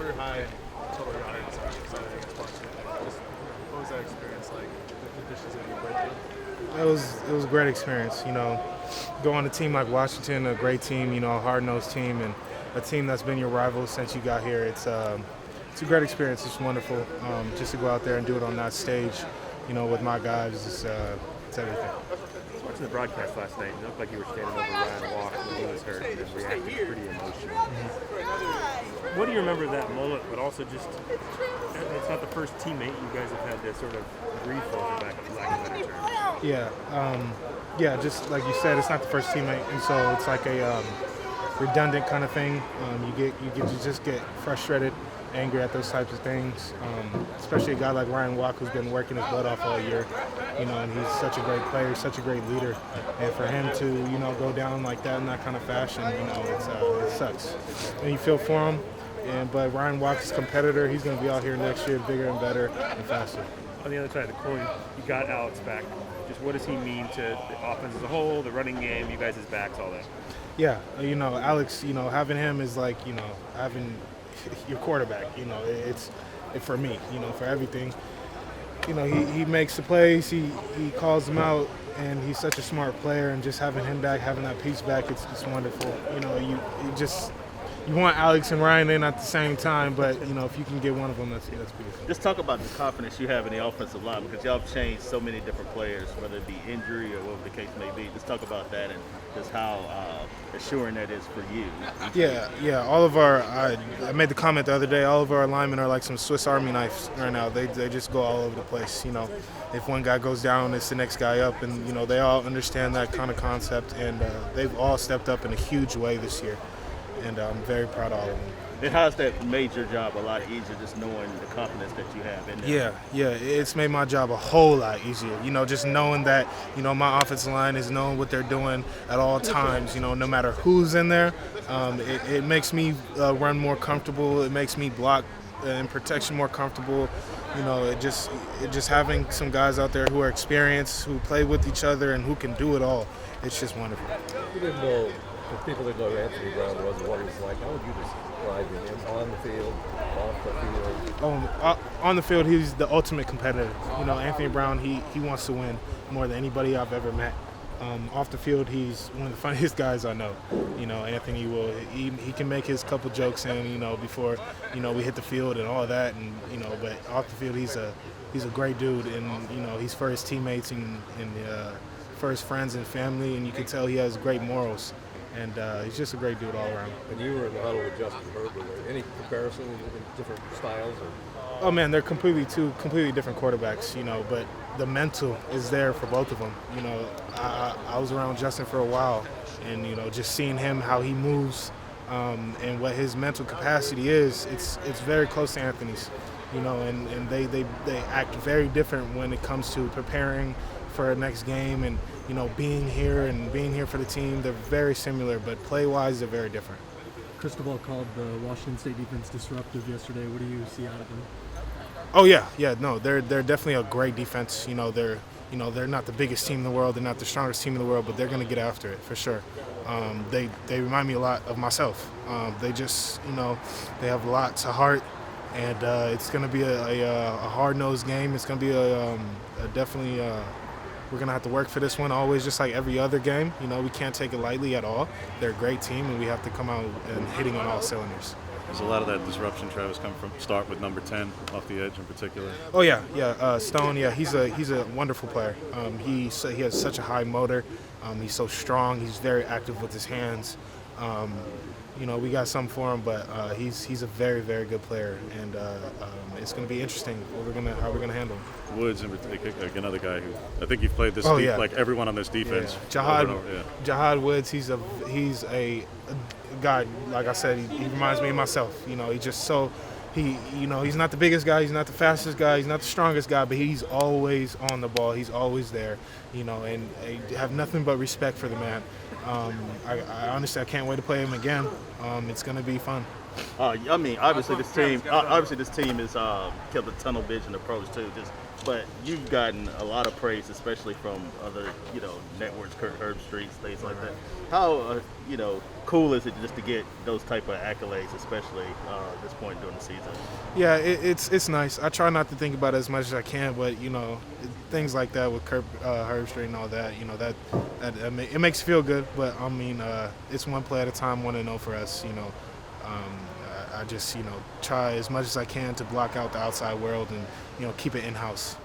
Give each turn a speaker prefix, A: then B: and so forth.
A: career high in total yards against Washington. Just what was that experience like? The conditions that you played through?
B: It was a great experience. Go on a team like Washington, a great team. A hard-nosed team, and a team that's been your rival since you got here. It's a great experience. It's wonderful just to go out there and do it on that stage. With my guys, it's everything.
C: Watching the broadcast last night, it looked like you were standing over Ryan Walk when he was hurt and reacted pretty emotionally. What do you remember of that moment, but also just, it's not the first teammate you guys have had this sort of grief over, back at lack of a better term.
B: Yeah, just like you said, it's not the first teammate, and so it's like a redundant kind of thing. You just get frustrated, angry at those types of things, especially a guy like Ryan Walk who's been working his butt off all year, and he's such a great player, such a great leader, and for him to, go down like that in that kind of fashion, it sucks. And you feel for him, but Ryan Walk's a competitor. He's going to be out here next year bigger and better and faster.
C: On the other side of the coin, you got Alex back. Just what does he mean to the offense as a whole, the running game, you guys' backs, all that?
B: Yeah, Alex, having him is like, having your quarterback, it's for me, for everything. He makes the plays, he calls them out, and he's such a smart player, and just having him back, having that piece back, it's wonderful. You want Alex and Ryan in at the same time, but if you can get one of them, that's beautiful.
D: Just talk about the confidence you have in the offensive line, because y'all have changed so many different players, whether it be injury or whatever the case may be. Just talk about that and just how assuring that is for you.
B: Yeah. All of our, I made the comment the other day, all of our linemen are like some Swiss Army knives right now. They just go all over the place. If one guy goes down, it's the next guy up, and they all understand that kind of concept, and they've all stepped up in a huge way this year. And I'm very proud of all of them.
D: And how's that made your job a lot easier, just knowing the confidence that you have in there?
B: Yeah, it's made my job a whole lot easier. Just knowing that, my offensive line is knowing what they're doing at all times, no matter who's in there. It makes me run more comfortable. It makes me block in protection more comfortable. It just having some guys out there who are experienced, who play with each other, and who can do it all. It's just wonderful.
E: You didn't know. If people didn't know who Anthony Brown was and what he was like, how would you describe him on the field, off the field?
B: On the field, he's the ultimate competitor. Anthony Brown, he wants to win more than anybody I've ever met. Off the field, he's one of the funniest guys I know. Anthony he can make his couple jokes in, before, we hit the field and all that, and but off the field, he's a great dude, and he's for his teammates and for his friends and family, and you can tell he has great morals. And he's just a great dude all around.
E: And you were in the huddle with Justin Herbert. Were there any comparisons in different styles?
B: Oh man, they're two completely different quarterbacks, but the mental is there for both of them. I was around Justin for a while, and just seeing him, how he moves, and what his mental capacity is, it's very close to Anthony's. And they act very different when it comes to preparing for a next game and being here for the team. They're very similar, but play-wise, they're very different.
F: Cristobal called the Washington State defense disruptive yesterday. What do you see out of them?
B: Oh yeah, no, they're definitely a great defense. They're not the biggest team in the world, they're not the strongest team in the world, but they're going to get after it for sure. They remind me a lot of myself. They just they have lots of heart, and it's going to be a hard-nosed game. It's going to be definitely. We're going to have to work for this one always, just like every other game. We can't take it lightly at all. They're a great team, and we have to come out and hitting on all cylinders.
G: Does a lot of that disruption, Travis, come from start with number 10 off the edge in particular?
B: Oh, yeah. Stone, he's a wonderful player. He has such a high motor. He's so strong. He's very active with his hands. We got something for him, but he's a very, very good player, and it's going to be interesting how we're gonna handle him.
G: Woods, in particular, like another guy who I think you've played this like everyone on this defense.
B: Jahad Woods, he's a guy. Like I said, he reminds me of myself. He just so he's not the biggest guy, he's not the fastest guy, he's not the strongest guy, but he's always on the ball. He's always there. And I have nothing but respect for the man. I honestly, I can't wait to play him again. It's going to be fun.
D: I mean, obviously this team is kept a tunnel vision approach too. But you've gotten a lot of praise, especially from other, networks, Kurt Herbstreit's, things like that. How, cool is it just to get those type of accolades, especially at this point during the season?
B: Yeah, it's nice. I try not to think about it as much as I can, but things like that with Kurt Herbstreit and all that, it makes you feel good. But I mean, it's one play at a time, 1-0 for us. I just try as much as I can to block out the outside world and keep it in house.